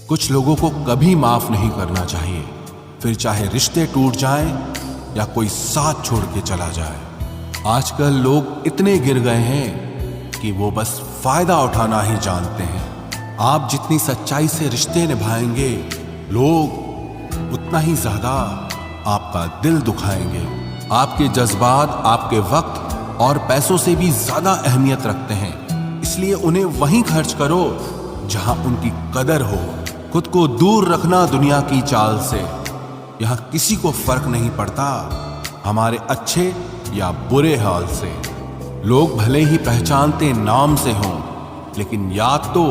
कुछ लोगों को कभी माफ नहीं करना चाहिए, फिर चाहे रिश्ते टूट जाएं या कोई साथ छोड़ के चला जाए। आजकल लोग इतने गिर गए हैं कि वो बस फायदा उठाना ही जानते हैं। आप जितनी सच्चाई से रिश्ते निभाएंगे, लोग उतना ही ज्यादा आपका दिल दुखाएंगे। आपके जज्बात आपके वक्त और पैसों से भी ज्यादा अहमियत रखते हैं, इसलिए उन्हें वहीं खर्च करो जहां उनकी कदर हो। खुद को दूर रखना दुनिया की चाल से। यहां किसी को फर्क नहीं पड़ता हमारे अच्छे या बुरे हाल से। लोग भले ही पहचानते नाम से हों, लेकिन याद तो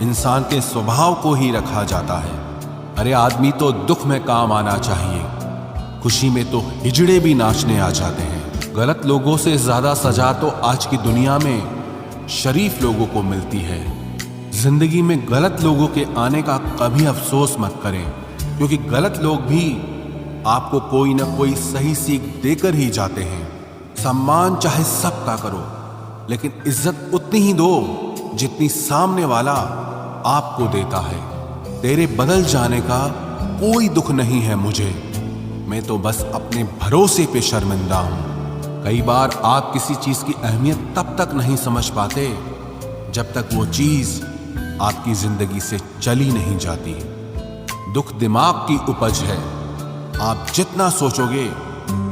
इंसान के स्वभाव को ही रखा जाता है। अरे आदमी तो दुख में काम आना चाहिए, खुशी में तो हिजड़े भी नाचने आ जाते हैं। गलत लोगों से ज्यादा सजा तो आज की दुनिया में शरीफ लोगों को मिलती है। जिंदगी में गलत लोगों के आने का कभी अफसोस मत करें, क्योंकि गलत लोग भी आपको कोई ना कोई सही सीख देकर ही जाते हैं। सम्मान चाहे सबका करो, लेकिन इज्जत उतनी ही दो जितनी सामने वाला आपको देता है। तेरे बदल जाने का कोई दुख नहीं है मुझे, मैं तो बस अपने भरोसे पे शर्मिंदा हूं। कई बार आप किसी चीज की अहमियत तब तक नहीं समझ पाते जब तक वो चीज आपकी जिंदगी से चली नहीं जाती। दुख दिमाग की उपज है, आप जितना सोचोगे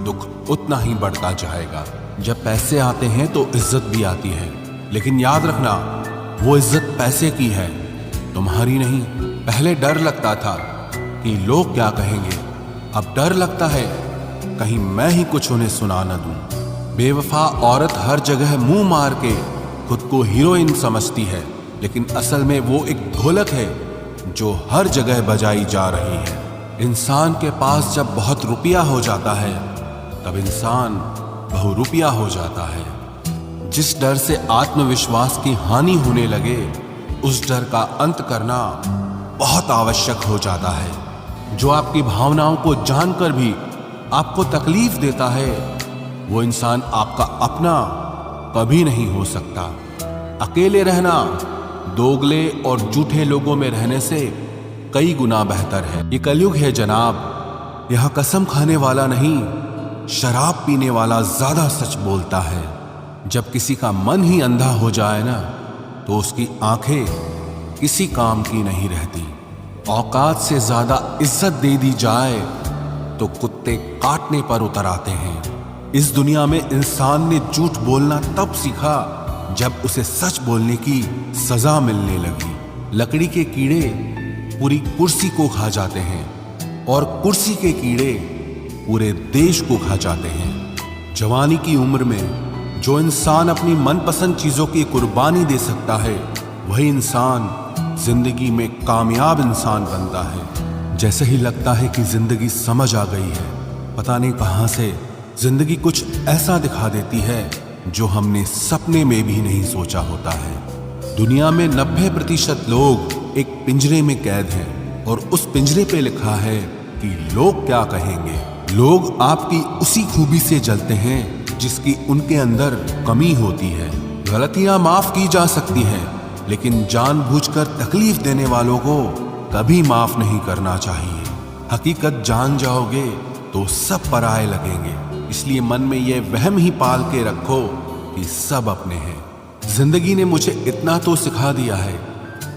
दुख उतना ही बढ़ता जाएगा। जब पैसे आते हैं तो इज्जत भी आती है, लेकिन याद रखना वो इज्जत पैसे की है, तुम्हारी नहीं। पहले डर लगता था कि लोग क्या कहेंगे, अब डर लगता है कहीं मैं ही कुछ उन्हें सुना न दूं। बेवफा औरत हर जगह मुंह मार के खुद को हीरोइन समझती है, लेकिन असल में वो एक ढोलक है जो हर जगह बजाई जा रही है। इंसान के पास जब बहुत रुपया हो जाता है, तब इंसान बहुरुपया हो जाता है। जिस डर से आत्मविश्वास की हानि होने लगे, उस डर का अंत करना बहुत आवश्यक हो जाता है। जो आपकी भावनाओं को जानकर भी आपको तकलीफ देता है, वो इंसान आपका अपना कभी नहीं हो सकता। अकेले रहना दोगले और झूठे लोगों में रहने से कई गुना बेहतर है। ये कलयुग है जनाब, यहां कसम खाने वाला नहीं, शराब पीने वाला ज्यादा सच बोलता है। जब किसी का मन ही अंधा हो जाए ना, तो उसकी आंखें किसी काम की नहीं रहती। औकात से ज्यादा इज्जत दे दी जाए तो कुत्ते काटने पर उतर आते हैं। इस दुनिया में इंसान ने झूठ बोलना तब सीखा जब उसे सच बोलने की सजा मिलने लगी। लकड़ी के कीड़े पूरी कुर्सी को खा जाते हैं और कुर्सी के कीड़े पूरे देश को खा जाते हैं। जवानी की उम्र में जो इंसान अपनी मनपसंद चीजों की कुर्बानी दे सकता है, वही इंसान जिंदगी में कामयाब इंसान बनता है। जैसे ही लगता है कि जिंदगी समझ आ गई है, पता नहीं कहां से जिंदगी कुछ ऐसा दिखा देती है जो हमने सपने में भी नहीं सोचा होता है। दुनिया में 90% लोग एक पिंजरे में कैद हैं, और उस पिंजरे पे लिखा है कि लोग क्या कहेंगे। लोग आपकी उसी खूबी से जलते हैं जिसकी उनके अंदर कमी होती है। गलतियां माफ की जा सकती हैं, लेकिन जानबूझकर तकलीफ देने वालों को कभी माफ नहीं करना चाहिए। हकीकत जान जाओगे तो सब पराये लगेंगे, इसलिए मन में यह वहम ही पाल के रखो कि सब अपने हैं। जिंदगी ने मुझे इतना तो सिखा दिया है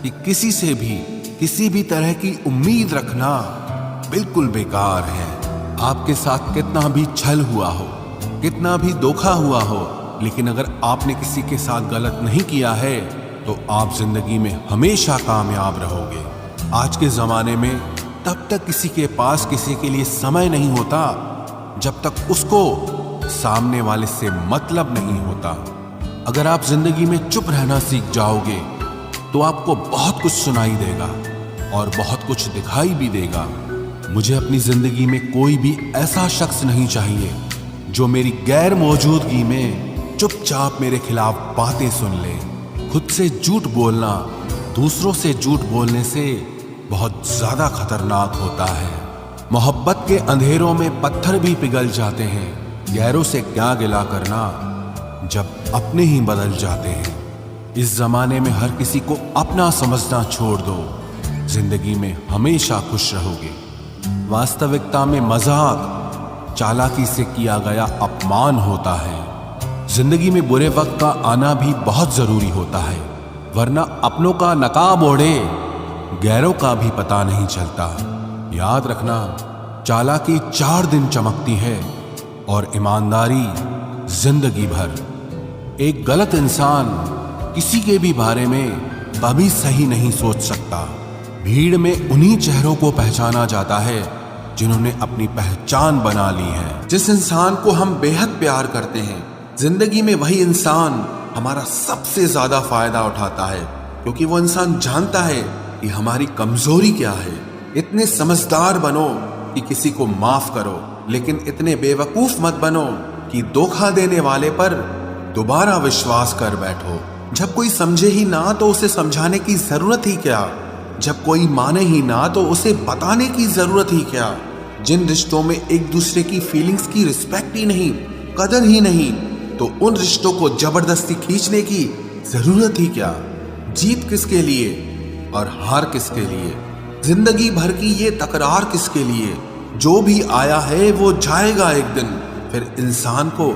कि किसी से भी किसी भी तरह की उम्मीद रखना बिल्कुल बेकार है। आपके साथ कितना भी छल हुआ हो, कितना भी धोखा हुआ हो, लेकिन अगर आपने किसी के साथ गलत नहीं किया है तो आप जिंदगी में हमेशा कामयाब रहोगे। आज के जमाने में तब तक किसी के पास किसी के लिए समय नहीं होता जब तक उसको सामने वाले से मतलब नहीं होता। अगर आप जिंदगी में चुप रहना सीख जाओगे तो आपको बहुत कुछ सुनाई देगा और बहुत कुछ दिखाई भी देगा। मुझे अपनी जिंदगी में कोई भी ऐसा शख्स नहीं चाहिए जो मेरी गैर मौजूदगी में चुपचाप मेरे खिलाफ बातें सुन ले। खुद से झूठ बोलना दूसरों से झूठ बोलने से बहुत ज्यादा खतरनाक होता है। मोहब्बत के अंधेरों में पत्थर भी पिघल जाते हैं, गैरों से क्या गिला करना जब अपने ही बदल जाते हैं। इस जमाने में हर किसी को अपना समझना छोड़ दो, जिंदगी में हमेशा खुश रहोगे। वास्तविकता में मजाक, चालाकी से किया गया अपमान होता है। जिंदगी में बुरे वक्त का आना भी बहुत जरूरी होता है, वरना अपनों का नकाब ओढ़े गैरों का भी पता नहीं चलता। याद रखना, चालाकी 4 दिन चमकती है और ईमानदारी जिंदगी भर। एक गलत इंसान किसी के भी बारे में कभी सही नहीं सोच सकता। भीड़ में उन्हीं चेहरों को पहचाना जाता है जिन्होंने अपनी पहचान बना ली है। जिस इंसान को हम बेहद प्यार करते हैं, जिंदगी में वही इंसान हमारा सबसे ज्यादा फायदा उठाता है, क्योंकि वो इंसान जानता है कि हमारी कमजोरी क्या है। इतने समझदार बनो कि किसी को माफ करो, लेकिन इतने बेवकूफ मत बनो कि धोखा देने वाले पर दोबारा विश्वास कर बैठो। जब कोई समझे ही ना तो उसे समझाने की जरूरत ही क्या। जब कोई माने ही ना तो उसे बताने की जरूरत ही क्या। जिन रिश्तों में एक दूसरे की फीलिंग्स की रिस्पेक्ट ही नहीं, कदर ही नहीं, तो उन रिश्तों को जबरदस्ती खींचने की जरूरत ही क्या। जीत किसके लिए और हार किसके लिए, जिंदगी भर की ये तकरार किसके लिए। जो भी आया है वो जाएगा एक दिन। फिर इंसान को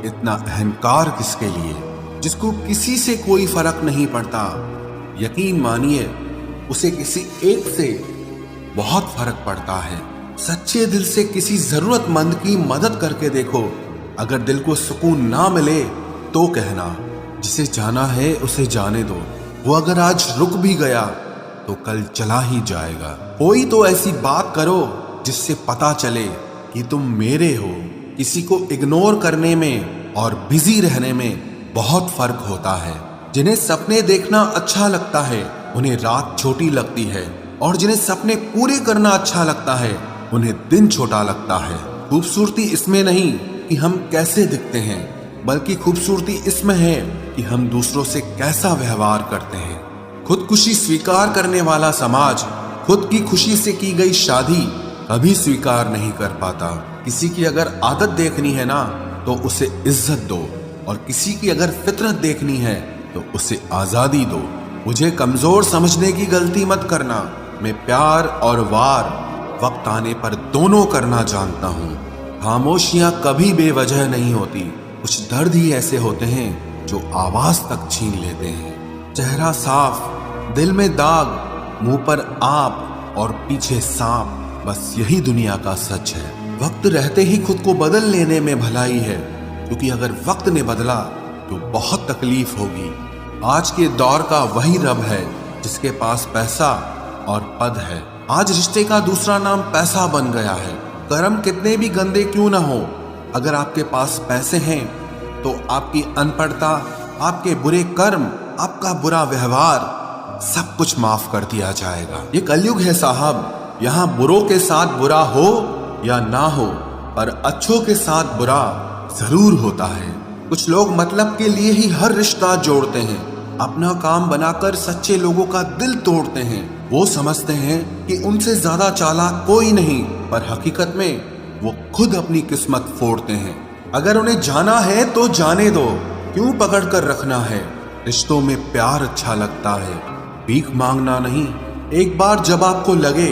इतना अहंकार किसके लिए, जिसको किसी से कोई फर्क नहीं पड़ता। यकीन मानिए, उसे किसी एक से बहुत फर्क पड़ता है। सच्चे दिल से किसी जरूरतमंद की मदद करके देखो। अगर दिल को सुकून ना मिले तो कहना, जिसे जाना है उसे जाने दो। वो अगर आज रुक भी गया तो कल चला ही जाएगा। कोई तो ऐसी बात करो जिससे पता चले कि तुम मेरे हो। किसी को इग्नोर करने में और बिजी रहने में बहुत फर्क होता है। जिन्हें सपने देखना अच्छा लगता है उन्हें रात छोटी लगती है, और जिन्हें सपने पूरे करना अच्छा लगता है उन्हें दिन छोटा लगता है। खूबसूरती इसमें नहीं कि हम कैसे दिखते हैं, बल्कि खूबसूरती इसमें है कि हम दूसरों से कैसा व्यवहार करते हैं। खुदकुशी स्वीकार करने वाला समाज खुद की खुशी से की गई शादी कभी स्वीकार नहीं कर पाता। किसी की अगर आदत देखनी है ना तो उसे इज्जत दो, और किसी की अगर फितरत देखनी है तो उसे आजादी दो। मुझे कमजोर समझने की गलती मत करना। मैं प्यार और वार वक्त आने पर दोनों करना जानता हूँ। खामोशियां कभी बेवजह नहीं होती। कुछ दर्द ही ऐसे होते हैं जो आवाज तक छीन लेते हैं। चेहरा साफ, दिल में दाग, मुंह पर आप और पीछे सांप, बस यही दुनिया का सच है। वक्त रहते ही खुद को बदल लेने में भलाई है, क्योंकि अगर वक्त ने बदला तो बहुत तकलीफ होगी। आज के दौर का वही रब है जिसके पास पैसा और पद है। आज रिश्ते का दूसरा नाम पैसा बन गया है। कर्म कितने भी गंदे क्यों ना हो, अगर आपके पास पैसे हैं तो आपकी अनपढ़ता, आपके बुरे कर्म, आपका बुरा व्यवहार, सब कुछ माफ कर दिया जाएगा। ये कलयुग है साहब। यहाँ बुरों के साथ बुरा हो या ना हो, पर अच्छों के साथ बुरा जरूर होता है। कुछ लोग मतलब के लिए ही हर रिश्ता जोड़ते हैं, अपना काम बनाकर सच्चे लोगों का दिल तोड़ते हैं। वो समझते हैं कि उनसे ज्यादा चालाक कोई नहीं, पर हकीकत में वो खुद अपनी किस्मत फोड़ते हैं। अगर उन्हें जाना है तो जाने दो, क्यों पकड़ कर रखना है। रिश्तों में प्यार अच्छा लगता है, भीख मांगना नहीं। एक बार जब आपको लगे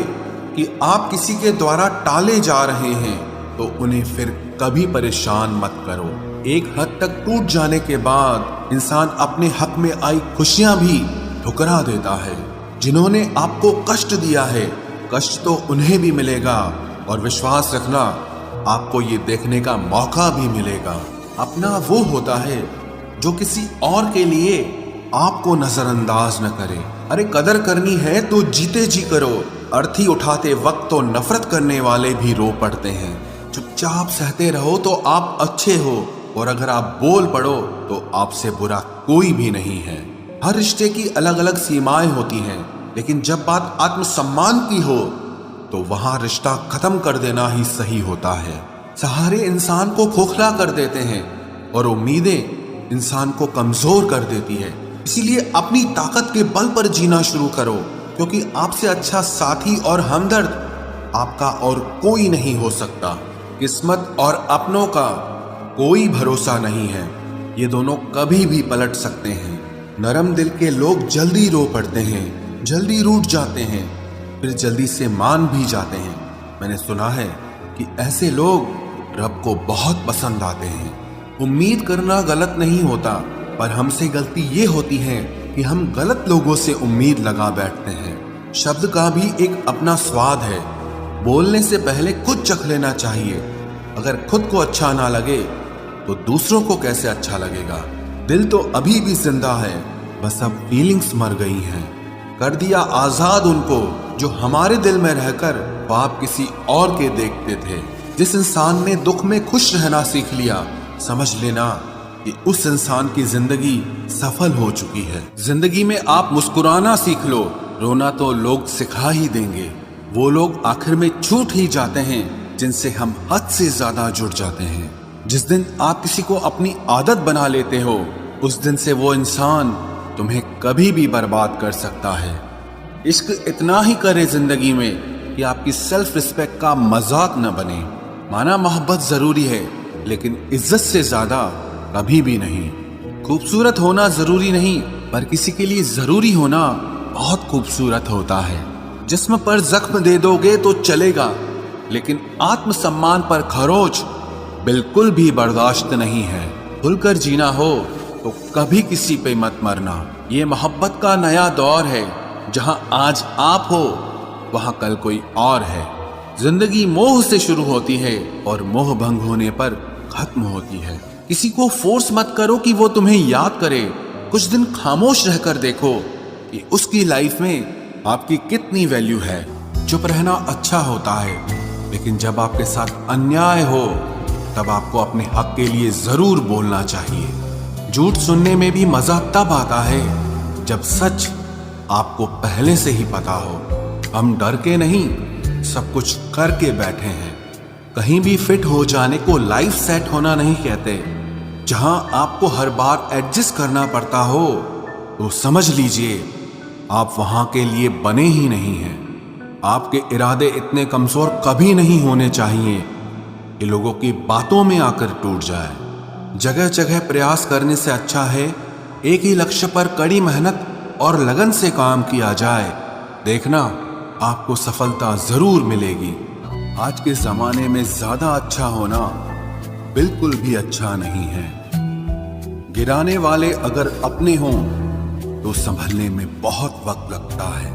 कि आप किसी के द्वारा टाले जा रहे हैं तो उन्हें फिर कभी परेशान मत करो। एक हद तक टूट जाने के बाद इंसान अपने हक में आई खुशियां भी ठुकरा देता है। जिन्होंने आपको कष्ट दिया है, कष्ट तो उन्हें भी मिलेगा, और विश्वास रखना, आपको ये देखने का मौका भी मिलेगा। अपना वो होता है जो किसी और के लिए आपको नजरअंदाज न करे। अरे कदर करनी है तो जीते जी करो। अर्थी उठाते वक्त तो नफरत करने वाले भी रो पड़ते हैं। चुपचाप सहते रहो तो आप अच्छे हो, और अगर आप बोल पड़ो तो आपसे बुरा कोई भी नहीं है। हर रिश्ते की अलग अलग सीमाएं होती हैं, लेकिन जब बात आत्मसम्मान की हो तो वहां रिश्ता खत्म कर देना ही सही होता है। सहारे इंसान को खोखला कर देते हैं और उम्मीदें इंसान को कमजोर कर देती है। इसीलिए अपनी ताकत के बल पर जीना शुरू करो, क्योंकि आपसे अच्छा साथी और हमदर्द आपका और कोई नहीं हो सकता। किस्मत और अपनों का कोई भरोसा नहीं है, ये दोनों कभी भी पलट सकते हैं। नरम दिल के लोग जल्दी रो पड़ते हैं, जल्दी रूठ जाते हैं, फिर जल्दी से मान भी जाते हैं। मैंने सुना है कि ऐसे लोग रब को बहुत पसंद आते हैं। उम्मीद करना गलत नहीं होता, पर हमसे गलती ये होती है कि हम गलत लोगों से उम्मीद लगा बैठते हैं। शब्द का भी एक अपना स्वाद है। बोलने से पहले खुद चख लेना चाहिए। अगर खुद को अच्छा ना लगे तो दूसरों को कैसे अच्छा लगेगा। दिल तो अभी भी जिंदा है, बस अब फीलिंग्स मर गई हैं। कर दिया आजाद उनको जो हमारे दिल में रहकर ख्वाब किसी और के देखते थे। जिस इंसान ने दुख में खुश रहना सीख लिया, समझ लेना कि उस इंसान की जिंदगी सफल हो चुकी है। जिंदगी में आप मुस्कुराना सीख लो, रोना तो लोग सिखा ही देंगे। वो लोग आखिर में छूट ही जाते हैं जिनसे हम हद से ज्यादा जुड़ जाते हैं। जिस दिन आप किसी को अपनी आदत बना लेते हो, उस दिन से वो इंसान तुम्हें कभी भी बर्बाद कर सकता है। इश्क इतना ही करे जिंदगी में कि आपकी सेल्फ रिस्पेक्ट का मजाक न बने। माना मोहब्बत जरूरी है, लेकिन इज्जत से ज्यादा कभी भी नहीं। खूबसूरत होना जरूरी नहीं, पर किसी के लिए जरूरी होना बहुत खूबसूरत होता है। जिस्म पर जख्म दे दोगे तो चलेगा, लेकिन आत्मसम्मान पर खरोच बिल्कुल भी बर्दाश्त नहीं है। खुलकर जीना हो तो कभी किसी पे मत मरना। ये मोहब्बत का नया दौर है, जहां आज आप हो वहां कल कोई और है। जिंदगी मोह से शुरू होती है और मोह भंग होने पर खत्म होती है। किसी को फोर्स मत करो कि वो तुम्हें याद करे। कुछ दिन खामोश रहकर देखो कि उसकी लाइफ में आपकी कितनी वैल्यू है। चुप रहना अच्छा होता है, लेकिन जब आपके साथ अन्याय हो तब आपको अपने हक के लिए जरूर बोलना चाहिए। झूठ सुनने में भी मजा तब आता है जब सच आपको पहले से ही पता हो। हम डर के नहीं, सब कुछ करके बैठे हैं। कहीं भी फिट हो जाने को लाइफ सेट होना नहीं कहते। जहां आपको हर बार एडजस्ट करना पड़ता हो तो समझ लीजिए आप वहां के लिए बने ही नहीं हैं। आपके इरादे इतने कमजोर कभी नहीं होने चाहिए कि लोगों की बातों में आकर टूट जाए। जगह जगह प्रयास करने से अच्छा है एक ही लक्ष्य पर कड़ी मेहनत और लगन से काम किया जाए। देखना आपको सफलता जरूर मिलेगी। आज के जमाने में ज्यादा अच्छा होना बिल्कुल भी अच्छा नहीं है। गिराने वाले अगर अपने हों तो संभलने में बहुत वक्त लगता है।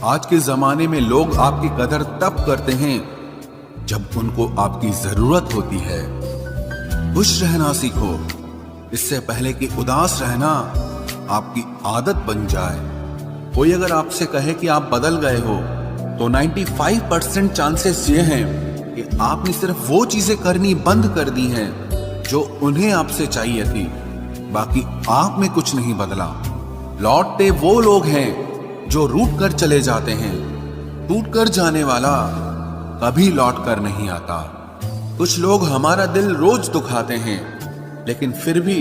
आज के जमाने में लोग आपकी कदर तब करते हैं जब उनको आपकी जरूरत होती है। खुश रहना सीखो, इससे पहले कि उदास रहना आपकी आदत बन जाए। कोई अगर आपसे कहे कि आप बदल गए हो तो 95% चांसेस ये हैं कि आपने सिर्फ वो चीजें करनी बंद कर दी हैं जो उन्हें आपसे चाहिए थी। बाकी आप में कुछ नहीं बदला। लौटते वो लोग हैं जो रूठ कर चले जाते हैं। टूट कर जाने वाला कभी लौट कर नहीं आता। कुछ लोग हमारा दिल रोज दुखाते हैं, लेकिन फिर भी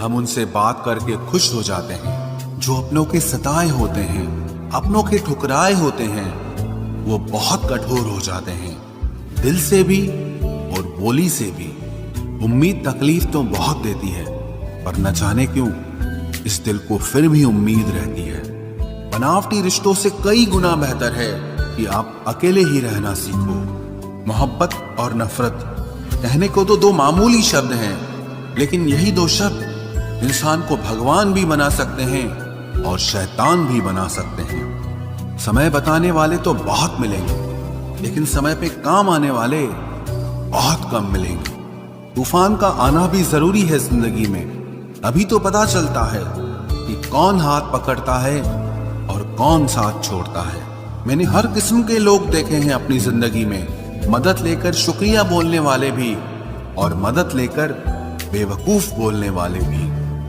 हम उनसे बात करके खुश हो जाते हैं। जो अपनों के सताए होते हैं, अपनों के ठुकराए होते हैं, वो बहुत कठोर हो जाते हैं, दिल से भी और बोली से भी। उम्मीद तकलीफ तो बहुत देती है, पर न जाने क्यों इस दिल को फिर भी उम्मीद रहती है। बनावटी रिश्तों से कई गुना बेहतर है कि आप अकेले ही रहना सीखो। मोहब्बत और नफरत कहने को तो दो मामूली शब्द हैं, लेकिन यही दो शब्द इंसान को भगवान भी बना सकते हैं और शैतान भी बना सकते हैं। समय बताने वाले तो बहुत मिलेंगे, लेकिन समय पे काम आने वाले बहुत कम मिलेंगे। तूफान का आना भी जरूरी है जिंदगी में, अभी तो पता चलता है कि कौन हाथ पकड़ता है और कौन साथ छोड़ता है। मैंने हर किस्म के लोग देखे हैं अपनी जिंदगी में, मदद लेकर शुक्रिया बोलने वाले भी और मदद लेकर बेवकूफ बोलने वाले भी।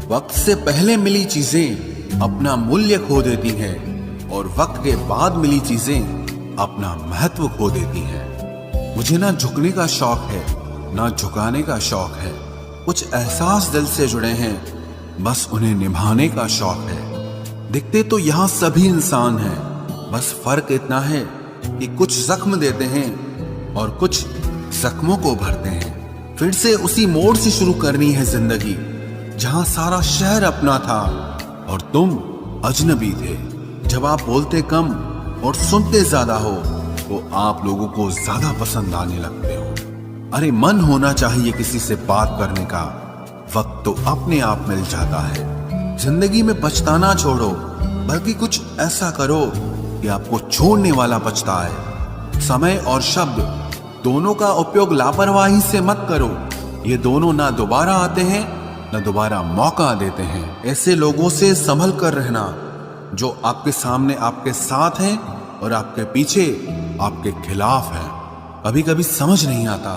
वक्त से पहले मिली चीजें अपना मूल्य खो देती हैं और वक्त के बाद मिली चीजें अपना महत्व खो देती हैं। मुझे ना झुकने का शौक है ना झुकाने का शौक है। कुछ एहसास दिल से जुड़े हैं, बस उन्हें निभाने का शौक है। दिखते तो यहाँ सभी इंसान हैं, बस फर्क इतना है कि कुछ जख्म देते हैं और कुछ जख्मों को भरते हैं। फिर से उसी मोड़ से शुरू करनी है जिंदगी, जहां सारा शहर अपना था और तुम अजनबी थे। जब आप बोलते कम और सुनते ज्यादा हो तो आप लोगों को ज्यादा पसंद आने लगते हो। अरे मन होना चाहिए किसी से बात करने का, वक्त तो अपने आप मिल जाता है। जिंदगी में पछताना छोड़ो, बल्कि कुछ ऐसा करो कि आपको छोड़ने वाला पछताए। समय और शब्द दोनों का उपयोग लापरवाही से मत करो। ये दोनों ना दोबारा आते हैं ना दोबारा मौका देते हैं। ऐसे लोगों से संभल कर रहना जो आपके सामने आपके साथ हैं और आपके पीछे आपके खिलाफ हैं। कभी कभी समझ नहीं आता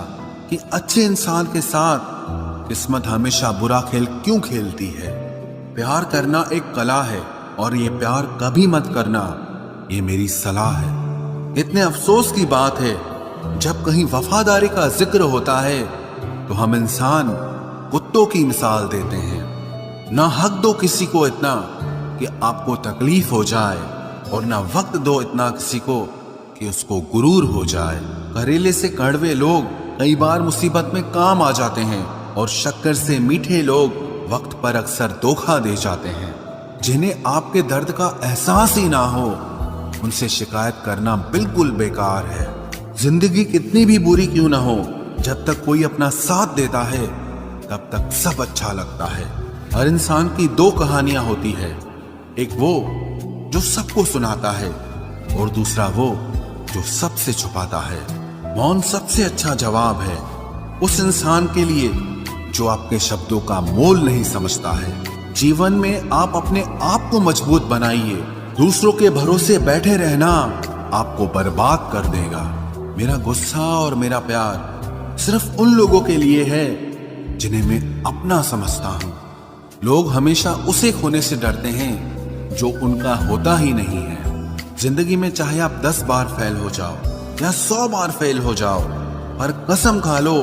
कि अच्छे इंसान के साथ किस्मत हमेशा बुरा खेल क्यों खेलती है। प्यार करना एक कला है और ये प्यार कभी मत करना, ये मेरी सलाह है। इतने अफसोस की बात है जब कहीं वफादारी का जिक्र होता है तो हम इंसान कुत्तों की मिसाल देते हैं। ना हक दो किसी को इतना कि आपको तकलीफ हो जाए और ना वक्त दो इतना किसी को कि उसको गुरूर हो जाए। करेले से कड़वे लोग कई बार मुसीबत में काम आ जाते हैं और शक्कर से मीठे लोग वक्त पर अक्सर धोखा दे जाते हैं। जिन्हें आपके दर्द का एहसास ही ना हो उनसे शिकायत करना बिल्कुल बेकार है। जिंदगी कितनी भी बुरी क्यों ना हो, जब तक कोई अपना साथ देता है तब तक सब अच्छा लगता है। हर इंसान की दो कहानियां होती है, एक वो जो सबको सुनाता है और दूसरा वो जो सबसे छुपाता है। मौन सबसे अच्छा जवाब है उस इंसान के लिए जो आपके शब्दों का मोल नहीं समझता है। जीवन में आप अपने आप को मजबूत बनाइए। दूसरों के भरोसे बैठे रहना आपको बर्बाद कर देगा। मेरा गुस्सा और मेरा प्यार सिर्फ उन लोगों के लिए है जिन्हें मैं अपना समझता हूं। लोग हमेशा उसे खोने से डरते हैं जो उनका होता ही नहीं है। जिंदगी में चाहे आप 10 बार फेल हो जाओ या 100 बार फेल हो जाओ, पर कसम खा लो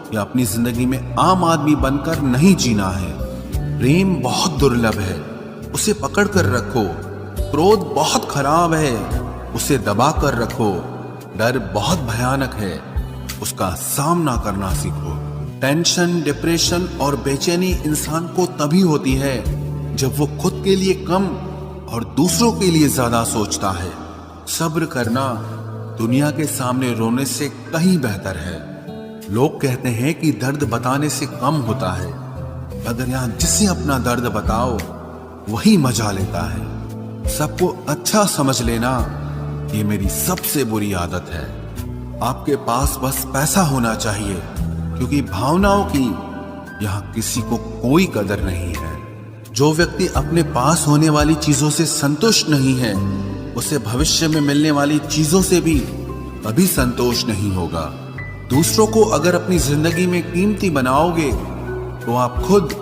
कि अपनी जिंदगी में आम आदमी बनकर नहीं जीना है। प्रेम बहुत दुर्लभ है, उसे पकड़ कर रखो। क्रोध बहुत खराब है, उसे दबा कर रखो। डर बहुत भयानक है, उसका सामना करना सीखो। टेंशन, डिप्रेशन और बेचैनी इंसान को तभी होती है जब वो खुद के लिए कम और दूसरों के लिए ज्यादा सोचता है। सब्र करना दुनिया के सामने रोने से कहीं बेहतर है। लोग कहते हैं कि दर्द बताने से कम होता है, अगर यहां जिसे अपना दर्द बताओ वही मजा लेता है। सबको अच्छा समझ लेना ये मेरी सबसे बुरी आदत है। आपके पास बस पैसा होना चाहिए, क्योंकि भावनाओं की यहां किसी को कोई कदर नहीं है। जो व्यक्ति अपने पास होने वाली चीजों से संतुष्ट नहीं है, उसे भविष्य में मिलने वाली चीजों से भी कभी संतोष नहीं होगा। दूसरों को अगर अपनी जिंदगी में कीमती बनाओगे तो आप खुद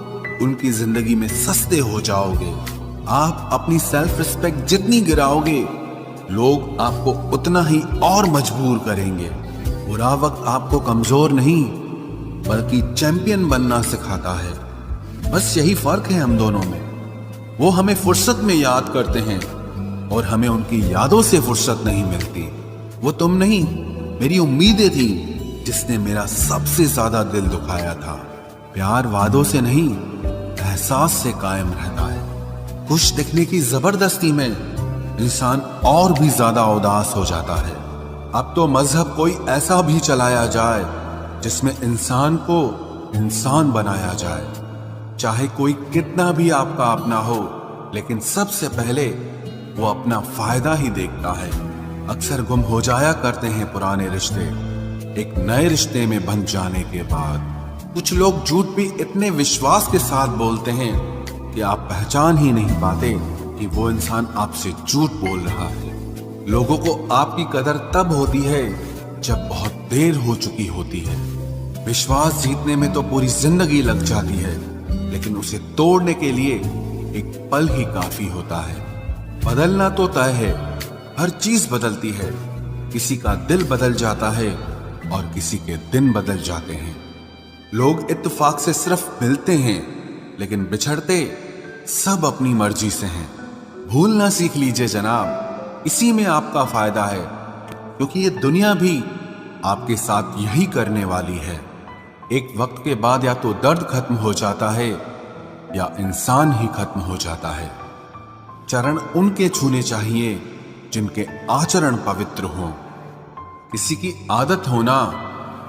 उनकी जिंदगी में सस्ते हो जाओगे। आप अपनी सेल्फ रिस्पेक्ट जितनी गिराओगे, लोग आपको उतना ही और मजबूर करेंगे। बुरा वक्त आपको कमजोर नहीं बल्कि चैंपियन बनना सिखाता है। बस यही फर्क है हम दोनों में। वो हमें फुर्सत में याद करते हैं और हमें उनकी यादों से फुर्सत नहीं मिलती। वो तुम नहीं, मेरी उम्मीदें थी जिसने मेरा सबसे ज्यादा दिल दुखाया था। प्यार वादों से नहीं, एहसास से कायम रहता है। खुश दिखने की जबरदस्ती में इंसान और भी ज्यादा उदास हो जाता है। अब तो मजहब कोई ऐसा भी चलाया जाए जिसमें इंसान को इंसान बनाया जाए। चाहे कोई कितना भी आपका अपना हो, लेकिन सबसे पहले वो अपना फायदा ही देखता है। अक्सर गुम हो जाया करते हैं पुराने रिश्ते एक नए रिश्ते में बन जाने के बाद। कुछ लोग झूठ भी इतने विश्वास के साथ बोलते हैं कि आप पहचान ही नहीं पाते कि वो इंसान आपसे झूठ बोल रहा है। लोगों को आपकी कदर तब होती है जब बहुत देर हो चुकी होती है। विश्वास जीतने में तो पूरी जिंदगी लग जाती है, लेकिन उसे तोड़ने के लिए एक पल ही काफी होता है। बदलना तो तय है, हर चीज बदलती है। किसी का दिल बदल जाता है और किसी के दिन बदल जाते हैं। लोग इत्तेफाक से सिर्फ मिलते हैं, लेकिन बिछड़ते सब अपनी मर्जी से हैं। भूलना सीख लीजिए जनाब, इसी में आपका फायदा है, क्योंकि ये दुनिया भी आपके साथ यही करने वाली है। एक वक्त के बाद या तो दर्द खत्म हो जाता है या इंसान ही खत्म हो जाता है। चरण उनके छूने चाहिए जिनके आचरण पवित्र हों। किसी की आदत होना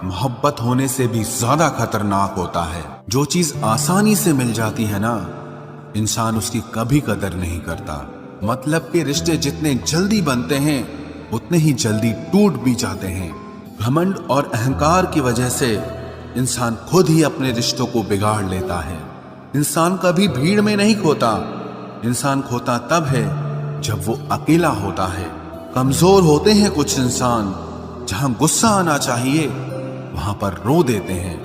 मोहब्बत होने से भी ज्यादा खतरनाक होता है। जो चीज आसानी से मिल जाती है ना, इंसान उसकी कभी कदर नहीं करता। मतलब के रिश्ते जितने जल्दी बनते हैं उतने ही जल्दी टूट भी जाते हैं। घमंड और अहंकार की वजह से इंसान खुद ही अपने रिश्तों को बिगाड़ लेता है। इंसान कभी भीड़ में नहीं खोता, इंसान खोता तब है जब वो अकेला होता है। कमजोर होते हैं कुछ इंसान, जहां गुस्सा आना चाहिए वहां पर रो देते हैं।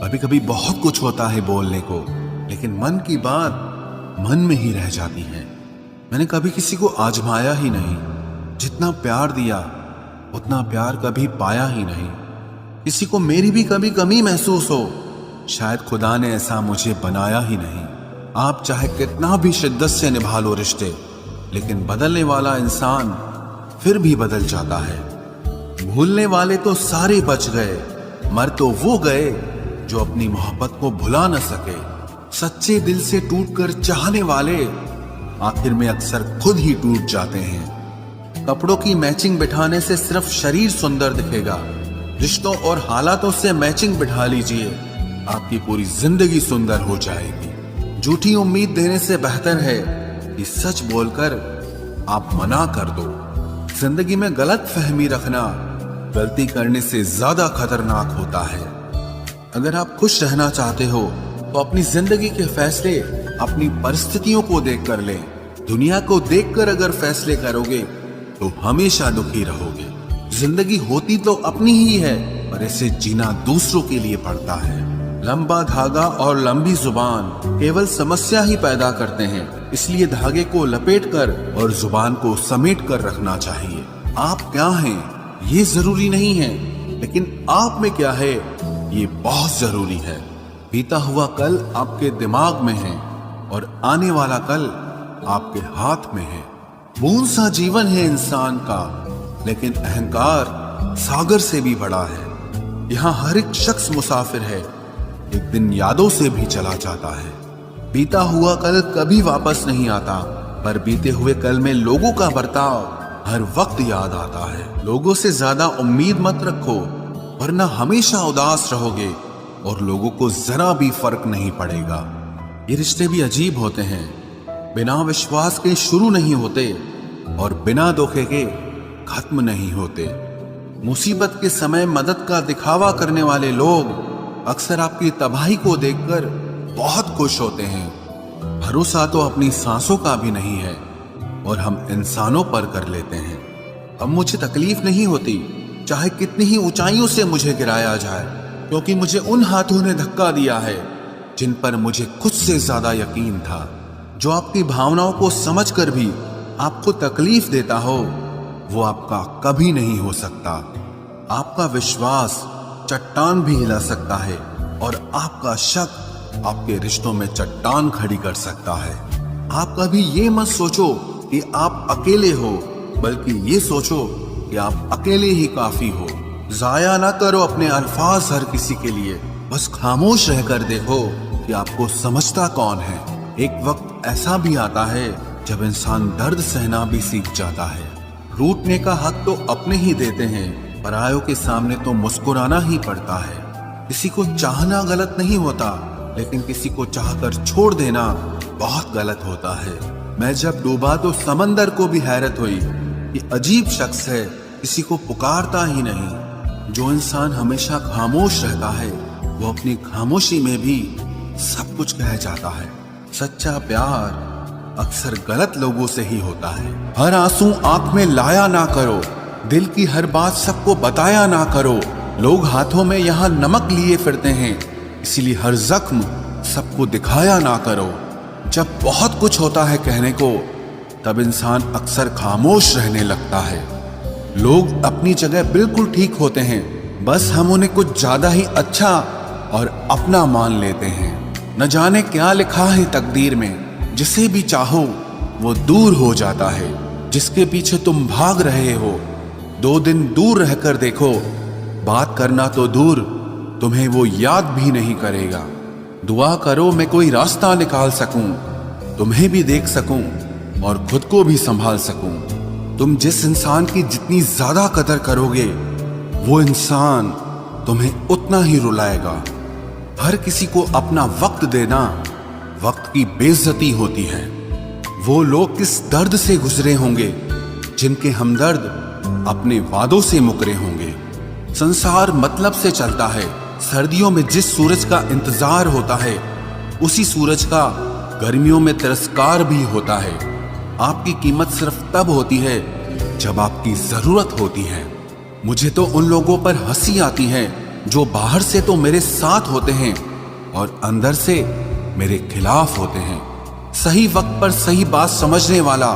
कभी कभी बहुत कुछ होता है बोलने को, लेकिन मन की बात मन में ही रह जाती है। मैंने कभी किसी को आजमाया ही नहीं, जितना प्यार दिया उतना प्यार कभी पाया ही नहीं। किसी को मेरी भी कभी कमी महसूस हो, शायद खुदा ने ऐसा मुझे बनाया ही नहीं। आप चाहे कितना भी शिद्दत से निभा लो रिश्ते, लेकिन बदलने वाला इंसान फिर भी बदल जाता है। भूलने वाले तो सारे बच गए, मर तो वो गए जो अपनी मोहब्बत को भुला न सके। सच्चे दिल से टूटकर चाहने वाले आखिर में अक्सर खुद ही टूट जाते हैं। कपड़ों की मैचिंग बिठाने से सिर्फ शरीर सुंदर दिखेगा, रिश्तों और हालातों से मैचिंग बिठा लीजिए, आपकी पूरी जिंदगी सुंदर हो जाएगी। झूठी उम्मीद देने से बेहतर है कि सच बोलकर आप मना कर दो। जिंदगी में गलत फहमी रखना गलती करने से ज्यादा खतरनाक होता है। अगर आप खुश रहना चाहते हो तो अपनी जिंदगी के फैसले अपनी परिस्थितियों को देखकर लें। दुनिया को देखकर अगर फैसले करोगे तो हमेशा दुखी रहोगे। जिंदगी होती तो अपनी ही है, पर इसे जीना दूसरों के लिए पड़ता है। लंबा धागा और लंबी जुबान केवल समस्या ही पैदा करते हैं, इसलिए धागे को लपेटकर और जुबान को समेट कर रखना चाहिए। आप क्या हैं ये जरूरी नहीं है, लेकिन आप में क्या है ये बहुत जरूरी है। बीता हुआ कल आपके दिमाग में है और आने वाला कल आपके हाथ में है। बूंद सा जीवन है इंसान का, लेकिन अहंकार सागर से भी बड़ा है। यहाँ हर एक शख्स मुसाफिर है, एक दिन यादों से भी चला जाता है। बीता हुआ कल कभी वापस नहीं आता, पर बीते हुए कल में लोगों का बर्ताव हर वक्त याद आता है। लोगों से ज्यादा उम्मीद मत रखो, वरना हमेशा उदास रहोगे और लोगों को जरा भी फर्क नहीं पड़ेगा। ये रिश्ते भी अजीब होते हैं, बिना विश्वास के शुरू नहीं होते और बिना धोखे के खत्म नहीं होते। मुसीबत के समय मदद का दिखावा करने वाले लोग अक्सर आपकी तबाही को देखकर बहुत खुश होते हैं। भरोसा तो अपनी सांसों का भी नहीं है और हम इंसानों पर कर लेते हैं। अब मुझे तकलीफ नहीं होती चाहे कितनी ही ऊंचाइयों से मुझे गिराया जाए, क्योंकि मुझे उन हाथों ने धक्का दिया है जिन पर मुझे खुद से ज्यादा यकीन था। जो आपकी भावनाओं को समझकर भी आपको तकलीफ देता हो, वो आपका कभी नहीं हो सकता। आपका विश्वास चट्टान भी हिला सकता है और आपका शक आपके रिश्तों में चट्टान खड़ी कर सकता है। आप कभी ये मत सोचो कि आप अकेले हो, बल्कि ये सोचो कि आप अकेले ही काफी हो। जाया ना करो अपने अल्फाज हर किसी के लिए, बस खामोश रहकर देखो कि आपको समझता कौन है। एक वक्त ऐसा भी आता है जब इंसान दर्द सहना भी सीख जाता है। रूठने का हक तो अपने ही देते हैं, परायों के सामने तो मुस्कुराना ही पड़ता है। किसी को चाहना गलत नहीं होता, लेकिन किसी को चाहकर छोड़ देना बहुत गलत होता है। मैं जब डूबा तो समंदर को भी हैरत हुई कि अजीब शख्स है, किसी को पुकारता ही नहीं। जो इंसान हमेशा खामोश रहता है वो अपनी खामोशी में भी सब कुछ कह जाता है। सच्चा प्यार अक्सर गलत लोगों से ही होता है। हर आंसू आंख में लाया ना करो, दिल की हर बात सबको बताया ना करो। लोग हाथों में यहाँ नमक लिए फिरते हैं, इसीलिए हर जख्म सबको दिखाया ना करो। जब बहुत कुछ होता है कहने को, तब इंसान अक्सर खामोश रहने लगता है। लोग अपनी जगह बिल्कुल ठीक होते हैं, बस हम उन्हें कुछ ज्यादा ही अच्छा और अपना मान लेते हैं। न जाने क्या लिखा है तकदीर में, जिसे भी चाहो वो दूर हो जाता है। जिसके पीछे तुम भाग रहे हो, 2 दिन दूर रहकर देखो, बात करना तो दूर, तुम्हें वो याद भी नहीं करेगा। दुआ करो मैं कोई रास्ता निकाल सकूं, तुम्हें भी देख सकूं और खुद को भी संभाल सकूं। तुम जिस इंसान की जितनी ज्यादा कदर करोगे, वो इंसान तुम्हें उतना ही रुलाएगा। हर किसी को अपना वक्त देना वक्त की बेइज्जती होती है। वो लोग किस दर्द से गुजरे होंगे जिनके हमदर्द अपने वादों से मुकरे होंगे। संसार मतलब से चलता है। सर्दियों में जिस सूरज का इंतजार होता है, उसी सूरज का गर्मियों में तिरस्कार भी होता है। आपकी कीमत सिर्फ तब होती है जब आपकी जरूरत होती है। मुझे तो उन लोगों पर हंसी आती है जो बाहर से तो मेरे साथ होते हैं और अंदर से मेरे खिलाफ होते हैं। सही वक्त पर सही बात समझने वाला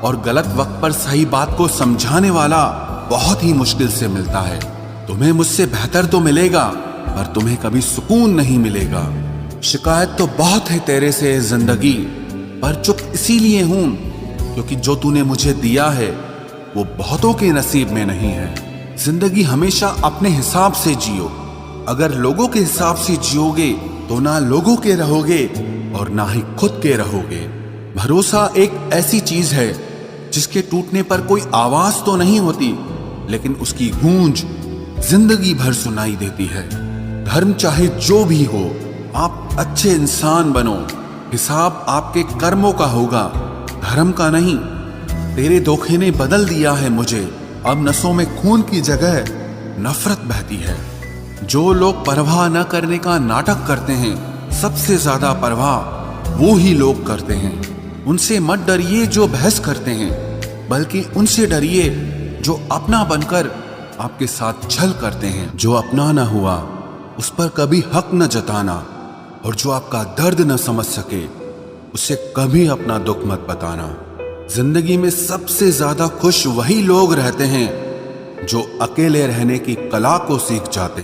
और गलत वक्त पर सही बात को समझाने वाला बहुत ही मुश्किल से मिलता है। तुम्हें मुझसे बेहतर तो मिलेगा, पर तुम्हें कभी सुकून नहीं मिलेगा। शिकायत तो बहुत है तेरे से जिंदगी, पर चुप इसीलिए हूं क्योंकि जो तूने मुझे दिया है वो बहुतों के नसीब में नहीं है। जिंदगी हमेशा अपने हिसाब से जियो। अगर लोगों के हिसाब से जियोगे तो ना लोगों के रहोगे और ना ही खुद के रहोगे। भरोसा एक ऐसी चीज है जिसके टूटने पर कोई आवाज तो नहीं होती, लेकिन उसकी गूंज जिंदगी भर सुनाई देती है। धर्म चाहे जो भी हो, आप अच्छे इंसान बनो। हिसाब आपके कर्मों का होगा, धर्म का नहीं। तेरे धोखे ने बदल दिया है मुझे। अब नसों में खून की जगह नफरत बहती है। जो लोग परवाह न करने का नाटक करते हैं, सबसे ज्यादा परवाह वो ही लोग करते हैं। उनसे मत डरिए जो बहस करते हैं, बल्कि उनसे डरिए जो अपना बनकर आपके साथ छल करते हैं। जो अपना न हुआ उस पर कभी हक न जताना, और जो आपका दर्द न समझ सके उसे कभी अपना दुख मत बताना। जिंदगी में सबसे ज्यादा खुश वही लोग रहते हैं जो अकेले रहने की कला को सीख जाते हैं।